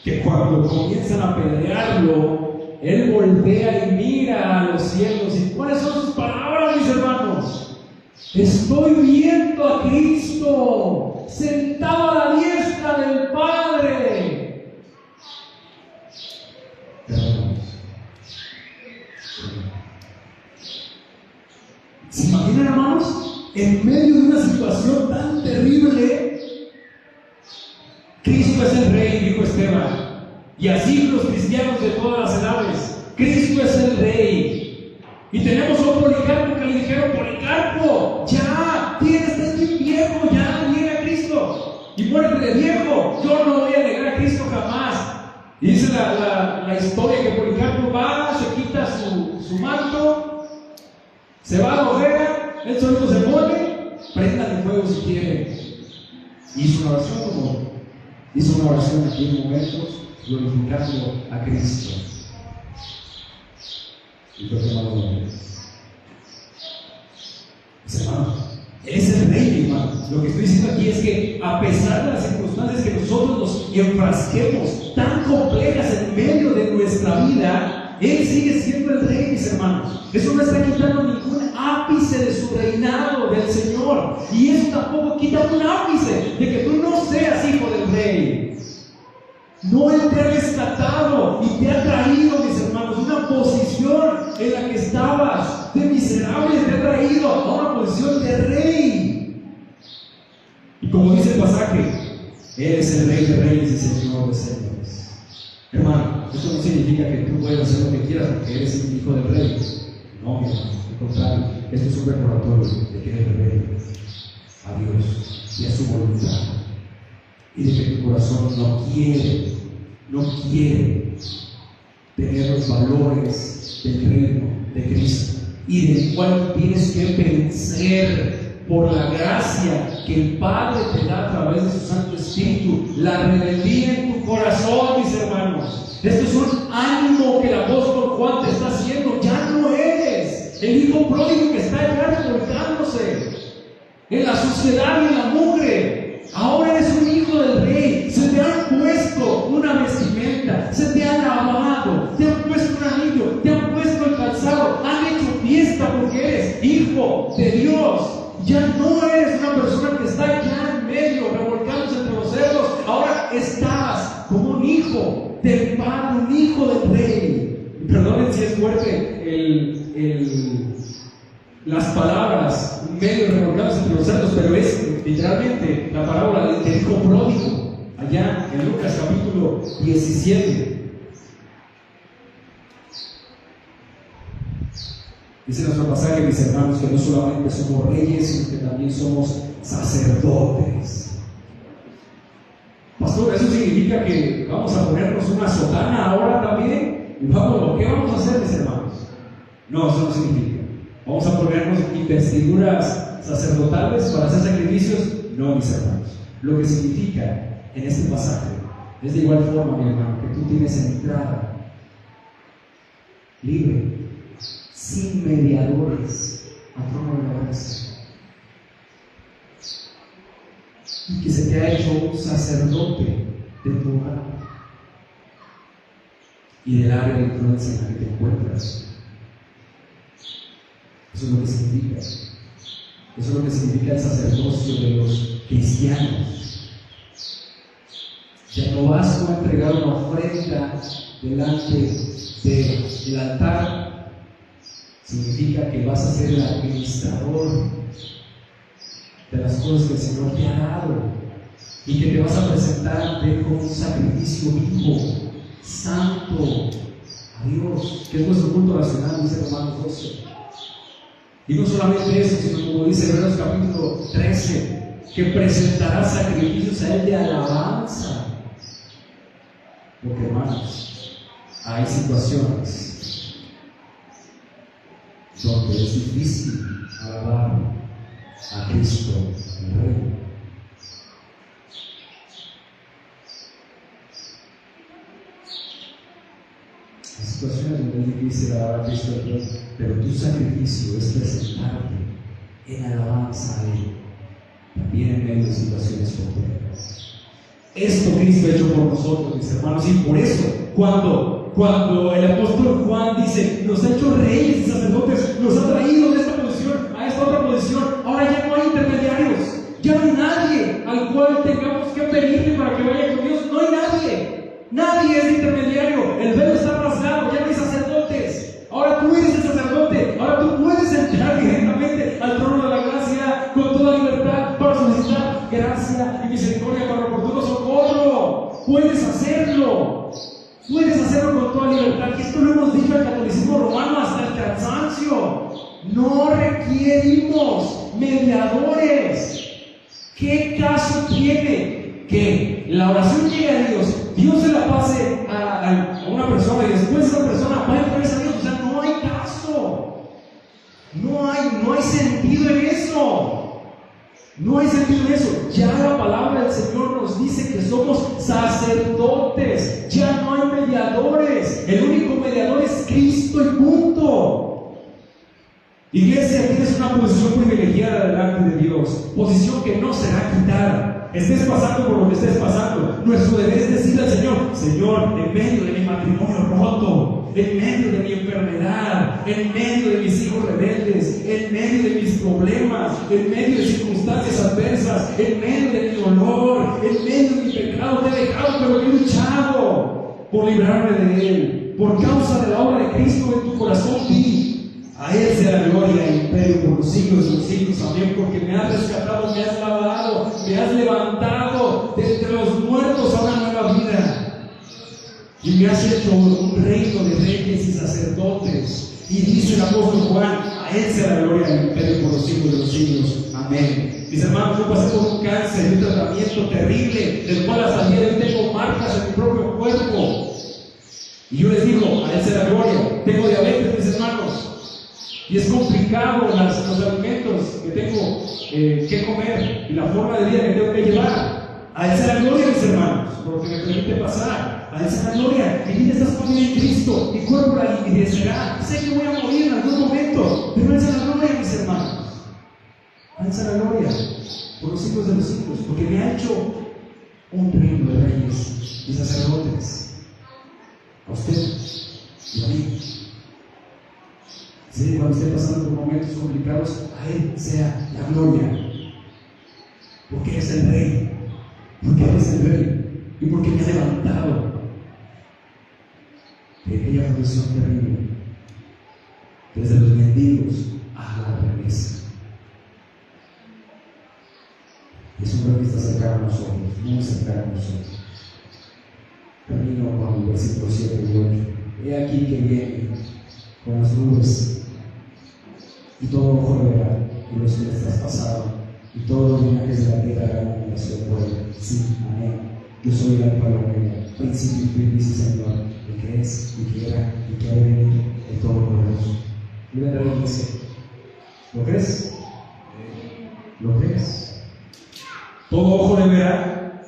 que cuando comienzan a apedrearlo, él voltea y mira a los cielos. ¿Y cuáles son sus palabras, mis hermanos? Estoy viendo a Cristo sentado a la diestra del Padre. ¿Se imaginan, hermanos? En medio de una situación tan terrible, Cristo es el Rey, dijo Esteban. Y así los cristianos de todas las edades, Cristo es el Rey. Y tenemos a un Policarpo que le dijeron: Policarpo, ya, estás bien viejo, ya, niega a Cristo y muérete de viejo. Yo no voy a negar a Cristo jamás. Y dice la historia que Policarpo va, se quita su manto, se va a la hoguera, él solito se mueve, prendan el fuego si quieren. Hizo una oración aquí en momentos, glorificando a Cristo. Y fue quemado por Dios. Mis hermanos, Él es el Rey, hermano. Lo que estoy diciendo aquí es que, a pesar de las circunstancias que nosotros nos enfrasquemos tan complejas en medio de nuestra vida, Él sigue siendo el Rey, mis hermanos. Eso no está quitando ningún ápice de su reinado del Señor. Y eso tampoco quita un ápice de que tú no seas hijo del Rey. No, Él te ha rescatado y te ha traído, mis hermanos, de una posición en la que estabas de miserable, te ha traído a una posición de Rey. Y como dice el pasaje, Él es el Rey de Reyes y Señor de Señores. Hermano, eso no significa que tú puedas hacer lo que quieras porque eres el hijo del Rey. No, mi hermano, al contrario, esto es un recordatorio de que eres rey a Dios y a su voluntad, y de que tu corazón no quiere tener los valores del reino de Cristo, y del cual tienes que vencer por la gracia que el Padre te da a través de su Santo Espíritu, la rebeldía en tu corazón, mis hermanos. Esto es un ánimo que el apóstol Juan te está haciendo. Ya no eres el hijo pródigo que está allá revolcándose en la suciedad y en la mugre. Ahora eres un hijo del Rey. Se te han puesto una vestimenta, se te han lavado, te han puesto un anillo, te han puesto el calzado, han hecho fiesta porque eres hijo de Dios. Ya no eres una persona que está ya en medio, revolcándose entre los cerdos. Ahora estás como un hijo del Padre, un hijo del Rey. Perdonen si es fuerte las palabras, medio revolcados entre los cerdos, pero es literalmente la parábola del hijo pródigo, allá en Lucas capítulo 17. Dice nuestro pasaje, mis hermanos, que no solamente somos reyes, sino que también somos sacerdotes. Pastor, ¿eso significa que vamos a ponernos una sotana ahora también? Y vamos, ¿qué vamos a hacer, mis hermanos? No, eso no significa. ¿Vamos a ponernos investiduras sacerdotales para hacer sacrificios? No, mis hermanos. Lo que significa en este pasaje es de igual forma, mi hermano, que tú tienes entrada libre, sin mediadores, a trono de la gracia, y que se te ha hecho un sacerdote de tu hogar y del área de influencia en la que te encuentras. Eso es lo que significa. Eso es lo que significa el sacerdocio de los cristianos. Ya no vas a entregar una ofrenda delante del altar. Significa que vas a ser el administrador de las cosas que el Señor te ha dado, y que te vas a presentar ante Él como un sacrificio vivo, santo, a Dios, que es nuestro culto racional, dice Romanos 12. Y no solamente eso, sino como dice Hebreos capítulo 13, que presentarás sacrificios a Él de alabanza. Porque, hermanos, hay situaciones donde es difícil alabar a Cristo, el Rey. Hay situaciones donde es difícil alabar a Cristo, el Rey, pero tu sacrificio es presentarte en alabanza a Él, también en medio de situaciones complejas. Esto Cristo ha hecho por nosotros, mis hermanos, y por eso, cuando el apóstol Juan dice, nos ha hecho reyes y sacerdotes, nos ha traído de esta posición a esta otra posición, ahora ya no hay intermediarios, ya no hay nadie al cual tengamos que pedirle para que vaya con Dios. No hay nadie es intermediario, el velo está rasgado, ya no hay sacerdotes, ahora tú eres el sacerdote, ahora tú puedes entrar directamente hacerlo. Puedes hacerlo con toda libertad. Y esto lo hemos dicho al catolicismo romano hasta el cansancio. No requerimos mediadores. ¿Qué caso tiene que la oración llegue a Dios, Dios se la pase a una persona y después esa persona vaya otra vez a Dios? O sea, no hay caso. No hay sentido en eso. No hay sentido en eso. Ya la palabra del Señor nos dice que somos sacerdotes. Ya no hay mediadores. El único mediador es Cristo y punto. Iglesia, tienes una posición privilegiada delante de Dios, posición que no será quitada. Estés pasando por lo que estés pasando, nuestro deber es decirle al Señor: Señor, en medio de mi matrimonio roto, en medio de mi enfermedad, en medio de mis hijos rebeldes, en medio de mis problemas, en medio de circunstancias adversas, en medio de mi dolor, en medio de mi pecado, te he dejado, pero he luchado por librarme de él. Por causa de la obra de Cristo en tu corazón, di: a Él sea la gloria y imperio por los siglos de los siglos. Amén. Porque me has rescatado, me has lavado, me has levantado de entre los muertos a una nueva vida. Y me has hecho un reino de reyes y sacerdotes. Y dice el apóstol Juan: a Él sea la gloria y imperio por los siglos de los siglos. Amén. Mis hermanos, yo pasé por un cáncer y un tratamiento terrible, del cual hasta el día de hoy tengo marcas en mi propio cuerpo. Y yo les digo: a Él sea la gloria. Tengo diabetes, mis hermanos. Y es complicado los alimentos que tengo que comer y la forma de vida que tengo que llevar. A Él sea la gloria, mis hermanos, por lo que me permite pasar. A Él sea la gloria. Mi vida está escondida en Cristo, mi cuerpo la envidecerá. Sé que voy a morir en algún momento, pero a Él sea la gloria, mis hermanos. A Él sea la gloria por los siglos de los siglos, porque me ha hecho un reino de reyes y sacerdotes. A usted y a mí. Sí, cuando esté pasando por momentos complicados, a Él sea la gloria. Porque es el Rey. Porque Él es el Rey. Y porque me ha levantado de aquella condición terrible. Desde los mendigos a la realeza. Es un Rey que está cercano a nosotros, muy cercano a nosotros. Termino con el versículo 7 y 8. He aquí que viene con las nubes, y todo ojo lo verá, y los que les traspasaron, y todos los linajes de la tierra harán admiración por él. Sí, amén. Yo soy el Alfa y la Omega, principio y fin, dice el Señor, el que es, y que era, y que ha de venir, el Todopoderoso. Y vendrá la iglesia. ¿Lo crees? ¿Lo crees? Todo ojo le verá.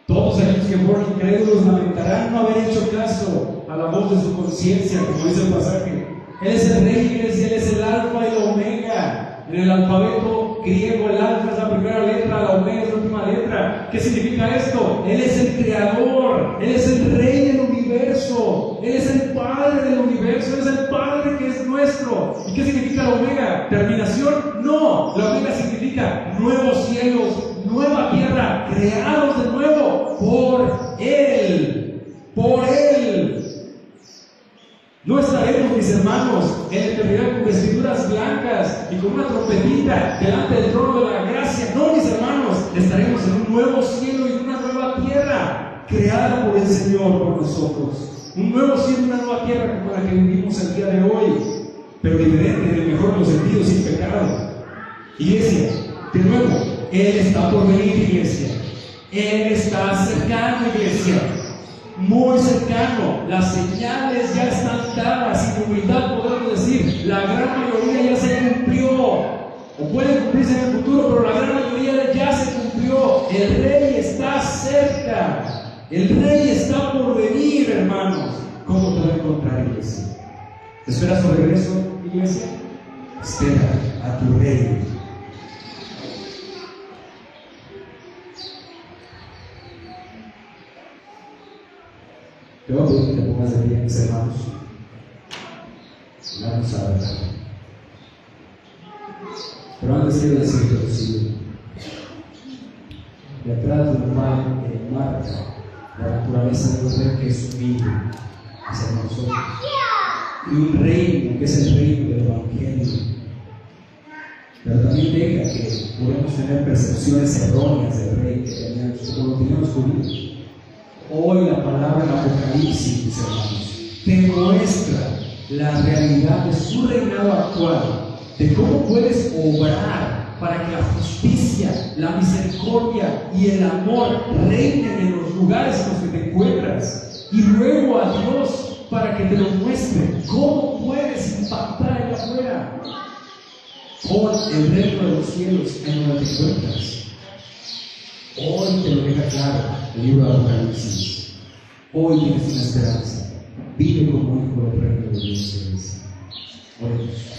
Todos aquellos que fueron incrédulos lamentarán no haber hecho caso a la voz de su conciencia, como dice el pasaje. Él es el Rey, Iglesia, Él es el Alfa y la Omega. En el alfabeto griego, el Alfa es la primera letra, la Omega es la última letra. ¿Qué significa esto? Él es el Creador, Él es el Rey del universo, Él es el Padre del universo, Él es el Padre que es nuestro. ¿Y qué significa la Omega? ¿Terminación? No, la Omega significa nuevos cielos, nueva tierra, creados de nuevo por Él, por Él. No estaremos, mis hermanos, en la eternidad con vestiduras blancas y con una trompetita delante del trono de la gracia. No, mis hermanos, estaremos en un nuevo cielo y una nueva tierra creada por el Señor, por nosotros. Un nuevo cielo y una nueva tierra como la que vivimos el día de hoy, pero diferente, en el mejor de los sentidos, sin pecado. Iglesia, de nuevo, Él está por venir, iglesia. Él está cercano, iglesia. Muy cercano, las señales ya están dadas. Sin humildad podemos decir: la gran mayoría ya se cumplió, o puede cumplirse en el futuro, pero la gran mayoría ya se cumplió. El Rey está cerca, el Rey está por venir, hermanos. ¿Cómo te va a encontrar, iglesia? ¿Esperas su regreso, iglesia? Espera a tu Rey. Te voy a pedir que te pongas de pie, mis hermanos. Vamos a ver. Pero antes quiero decirte lo siguiente. Detrás del mal marca la naturaleza de un rey que es humilde hacia nosotros. Y un reino que es el reino del Evangelio. Pero también deja que podemos tener percepciones erróneas del rey que teníamos, como lo tenían los judíos. Hoy la palabra en Apocalipsis, mis hermanos, te muestra la realidad de su reinado actual, de cómo puedes obrar para que la justicia, la misericordia y el amor reinen en los lugares en los que te encuentras. Y luego a Dios para que te lo muestre, cómo puedes impactar allá afuera con el reino de los cielos en donde te encuentras. Hoy te lo deja claro el libro de Apocalipsis. Hoy tienes una esperanza. Vive como hijo del reino de Dios. Oremos.